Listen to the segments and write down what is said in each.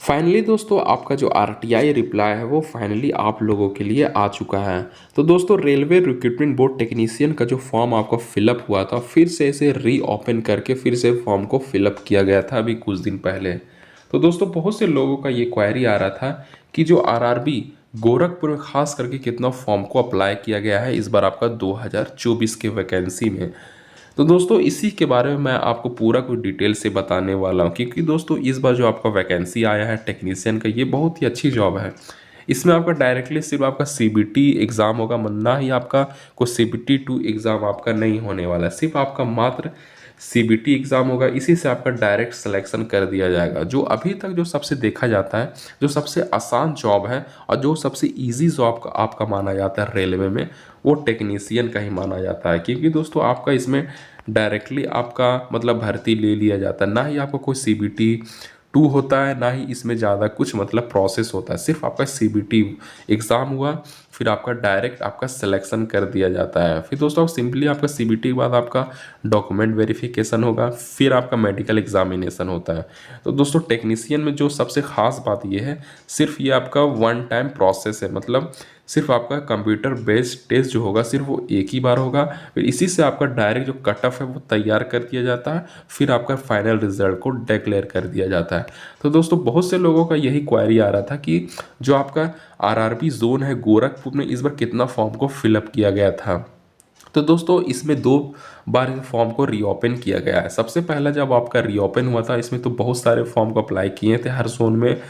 Finally दोस्तों आपका जो आरटीआई रिप्लाई है वो फाइनली आप लोगों के लिए आ चुका है। तो दोस्तों रेलवे रिक्रूटमेंट बोर्ड टेक्नीशियन का जो फॉर्म आपका फिलअप हुआ था फिर से इसे रीओपन करके फिर से फॉर्म को फिलअप किया गया था अभी कुछ दिन पहले। तो दोस्तों बहुत से लोगों का ये क्वेरी आ रहा था कि जो आरआरबी गोरखपुर में खास करके कितना फॉर्म को अप्लाई किया गया है इस बार आपका 2024 के वैकेंसी में। तो दोस्तों इसी के बारे में मैं आपको पूरा कुछ डिटेल से बताने वाला हूँ क्योंकि दोस्तों इस बार जो आपका वैकेंसी आया है टेक्नीशियन का ये बहुत ही अच्छी जॉब है। इसमें आपका डायरेक्टली सिर्फ आपका सीबीटी एग्ज़ाम होगा, ना ही आपका कोई सीबीटी 2 एग्ज़ाम आपका नहीं होने वाला है, सिर्फ आपका मात्र सीबीटी एग्ज़ाम होगा। इसी से आपका डायरेक्ट सिलेक्शन कर दिया जाएगा। जो अभी तक जो सबसे देखा जाता है जो सबसे आसान जॉब है और जो सबसे इजी जॉब का आपका माना जाता है रेलवे में वो टेक्नीशियन का ही माना जाता है, क्योंकि दोस्तों आपका इसमें डायरेक्टली आपका मतलब भर्ती ले लिया जाता है, ना ही आपको कोई सीबीटी 2 होता है, ना ही इसमें ज़्यादा कुछ मतलब प्रोसेस होता है। सिर्फ आपका सीबीटी एग्ज़ाम हुआ फिर आपका डायरेक्ट आपका सिलेक्शन कर दिया जाता है। फिर दोस्तों सिंपली आपका सीबीटी के बाद आपका डॉक्यूमेंट वेरिफिकेशन होगा, फिर आपका मेडिकल एग्जामिनेशन होता है। तो दोस्तों टेक्नीशियन में जो सबसे ख़ास बात ये है सिर्फ ये आपका वन टाइम प्रोसेस है, मतलब सिर्फ आपका कंप्यूटर बेस्ड टेस्ट जो होगा सिर्फ वो एक ही बार होगा। फिर इसी से आपका डायरेक्ट जो कट ऑफ है वो तैयार कर दिया जाता है, फिर आपका फाइनल रिजल्ट को डिक्लेयर कर दिया जाता है। तो दोस्तों बहुत से लोगों का यही क्वेरी आ रहा था कि जो आपका आरआरबी जोन है गोरखपुर में इस बार कितना फॉर्म को फिलअप किया गया था। तो दोस्तों इसमें 2 बार फॉर्म को रीओपन किया गया है। सबसे पहला जब आपका रीओपन हुआ था इसमें तो बहुत सारे फॉर्म को अप्लाई किए थे हर जोन में,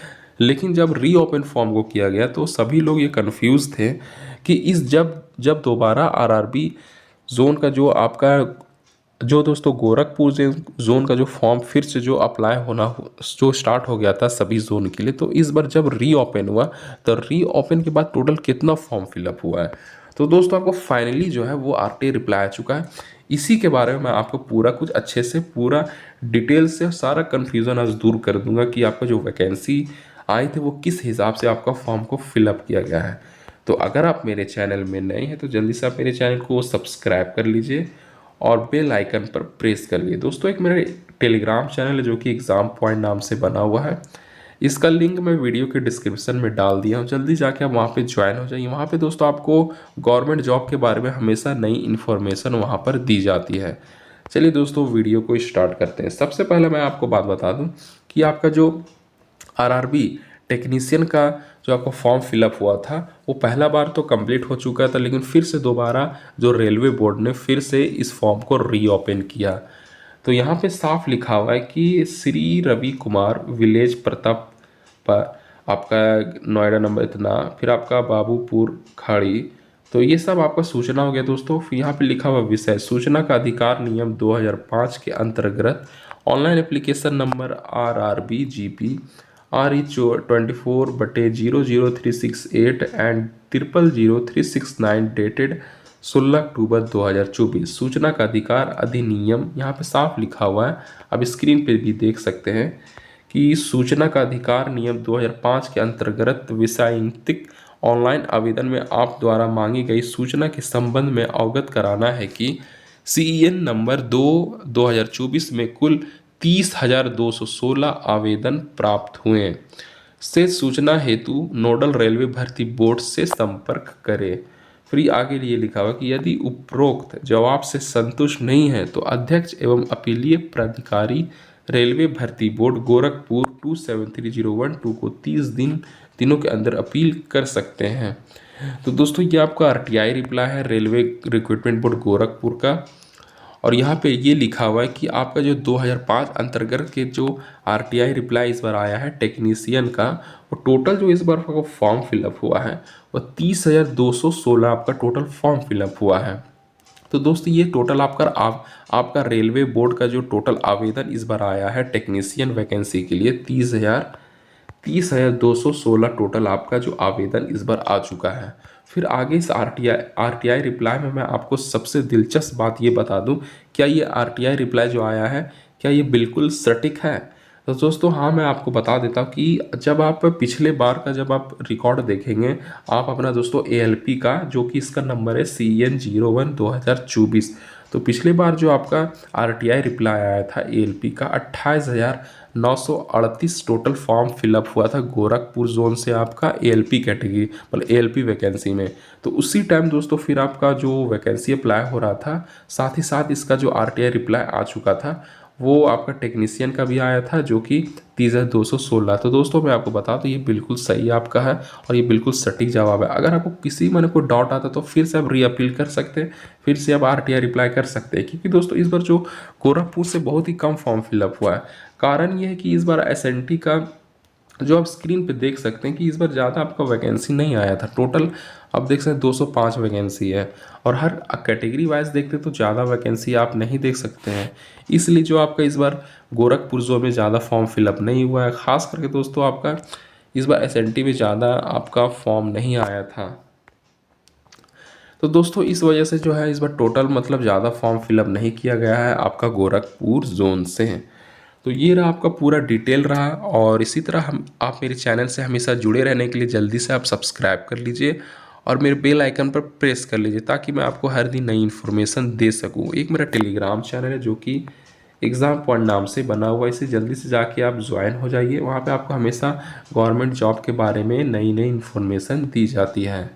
लेकिन जब रीओपन फॉर्म को किया गया तो सभी लोग ये कंफ्यूज थे कि इस जब जब दोबारा आरआरबी जोन का जो आपका जो दोस्तों गोरखपुर जोन का जो फॉर्म फिर से जो अप्लाई होना जो स्टार्ट हो गया था सभी जोन के लिए, तो इस बार जब रीओपन हुआ तो रीओपन के बाद टोटल कितना फॉर्म फिलअप हुआ है। तो दोस्तों आपको फाइनली जो है वो आरटीआई रिप्लाई आ चुका है। इसी के बारे में मैं आपको पूरा कुछ अच्छे से पूरा डिटेल से सारा कन्फ्यूज़न आज दूर कर दूंगा कि आपका जो वैकेंसी आए थे वो किस हिसाब से आपका फॉर्म को फिलअप किया गया है। तो अगर आप मेरे चैनल में नए हैं तो जल्दी से आप मेरे चैनल को सब्सक्राइब कर लीजिए और बेल आइकन पर प्रेस कर लिए। दोस्तों एक मेरे टेलीग्राम चैनल है जो कि एग्ज़ाम पॉइंट नाम से बना हुआ है, इसका लिंक मैं वीडियो के डिस्क्रिप्शन में डाल दिया हूँ, जल्दी जाके आप वहाँ पे ज्वाइन हो जाइए। वहाँ पे दोस्तों आपको गवर्नमेंट जॉब के बारे में हमेशा नई इन्फॉर्मेशन वहाँ पर दी जाती है। चलिए दोस्तों वीडियो को स्टार्ट करते हैं। सबसे पहले मैं आपको बात बता दूँ कि आपका जो आरआरबी टेक्नीशियन का जो आपका फॉर्म फिलअप हुआ था वो पहला बार तो कंप्लीट हो चुका था, लेकिन फिर से दोबारा जो रेलवे बोर्ड ने फिर से इस फॉर्म को रीओपन किया। तो यहाँ पे साफ लिखा हुआ है कि श्री रवि कुमार विलेज प्रताप पर आपका नोएडा नंबर इतना, फिर आपका बाबूपुर खाड़ी। तो ये सब आपका सूचना हो गया दोस्तों। फिर यहाँ पे लिखा हुआ विषय सूचना का अधिकार नियम 2005 के अंतर्गत online application number RRBGP RE24/00368 and 000369 dated 16 अक्टूबर 2024। सूचना का अधिकार अधिनियम यहाँ पे साफ लिखा हुआ है, अब स्क्रीन पे भी देख सकते हैं कि सूचना का अधिकार नियम 2005 के अंतर्गत विषयांतिक ऑनलाइन आवेदन में आप द्वारा मांगी गई सूचना के संबंध में अवगत कराना है कि CEN नंबर 2024 में कुल 30,216 आवेदन प्राप्त हुए से सूचना हेतु नोडल रेलवे भर्ती बोर्ड से संपर्क करें। फिर आगे लिए लिखा हुआ कि यदि उपरोक्त जवाब से संतुष्ट नहीं है तो अध्यक्ष एवं अपीलीय प्राधिकारी रेलवे भर्ती बोर्ड गोरखपुर 273012 को 30 दिनों के अंदर अपील कर सकते हैं। तो दोस्तों ये आपका आरटीआई रिप्लाई है रेलवे रिक्रूटमेंट बोर्ड गोरखपुर का, और यहाँ पे ये लिखा हुआ है कि आपका जो 2005 अंतर्गत के जो आरटीआई रिप्लाई इस बार आया है टेक्नीशियन का, वो टोटल जो इस बार का फॉर्म फिलअप हुआ है वो 30,216 आपका टोटल फॉर्म फिलअप हुआ है। तो दोस्तों ये टोटल आपका रेलवे बोर्ड का जो टोटल आवेदन इस बार आया है टेक्नीशियन वैकेंसी के लिए 30,216 टोटल आपका जो आवेदन इस बार आ चुका है। फिर आगे इस आरटीआई रिप्लाई में मैं आपको सबसे दिलचस्प बात ये बता दूं, क्या ये आरटीआई रिप्लाई जो आया है क्या ये बिल्कुल सटीक है। तो दोस्तों हाँ मैं आपको बता देता हूँ कि जब आप पिछले बार का जब आप रिकॉर्ड देखेंगे आप अपना दोस्तों ALP का जो कि इसका नंबर है CN01/2024, तो पिछले बार जो आपका आरटीआई रिप्लाई आया था ALP का 938 टोटल फॉर्म फिलअप हुआ था गोरखपुर जोन से आपका एएलपी कैटेगरी मतलब एएलपी वैकेंसी में। तो उसी टाइम दोस्तों फिर आपका जो वैकेंसी अप्लाई हो रहा था, साथ ही साथ इसका जो आरटीआई रिप्लाई आ चुका था वो आपका टेक्नीशियन का भी आया था जो कि 30,216। तो दोस्तों मैं आपको बता दूं ये बिल्कुल सही आपका है और ये बिल्कुल सटीक जवाब है। अगर आपको किसी मन को डाउट आता तो फिर से आप रीअपील कर सकते हैं, फिर से आप आरटीआई रिप्लाई कर सकते हैं, क्योंकि दोस्तों इस बार जो गोरखपुर से बहुत ही कम फॉर्म फिलअप हुआ है। कारण ये है कि इस बार एसएनटी का जो आप स्क्रीन पे देख सकते हैं कि इस बार ज़्यादा आपका वैकेंसी नहीं आया था। टोटल आप देख सकते हैं 205 वैकेंसी है और हर कैटेगरी वाइज देखते तो ज़्यादा वैकेंसी आप नहीं देख सकते हैं। इसलिए जो आपका इस बार गोरखपुर जोन में ज़्यादा फॉर्म फिलअप नहीं हुआ है। खास करके दोस्तों आपका इस बार एसएनटी में ज़्यादा आपका फॉर्म नहीं आया था। तो दोस्तों इस वजह से जो है इस बार टोटल मतलब ज़्यादा फॉर्म फिलअप नहीं किया गया है आपका गोरखपुर जोन से। तो ये रहा आपका पूरा डिटेल रहा, और इसी तरह हम आप मेरे चैनल से हमेशा जुड़े रहने के लिए जल्दी से आप सब्सक्राइब कर लीजिए और मेरे बेल आइकन पर प्रेस कर लीजिए ताकि मैं आपको हर दिन नई इन्फॉर्मेशन दे सकूं। एक मेरा टेलीग्राम चैनल है जो कि एग्ज़ाम पॉइंट नाम से बना हुआ है, इसे जल्दी से जाके आप ज्वाइन हो जाइए। वहाँ पे आपको हमेशा गवर्नमेंट जॉब के बारे में नई नई इन्फॉर्मेशन दी जाती है।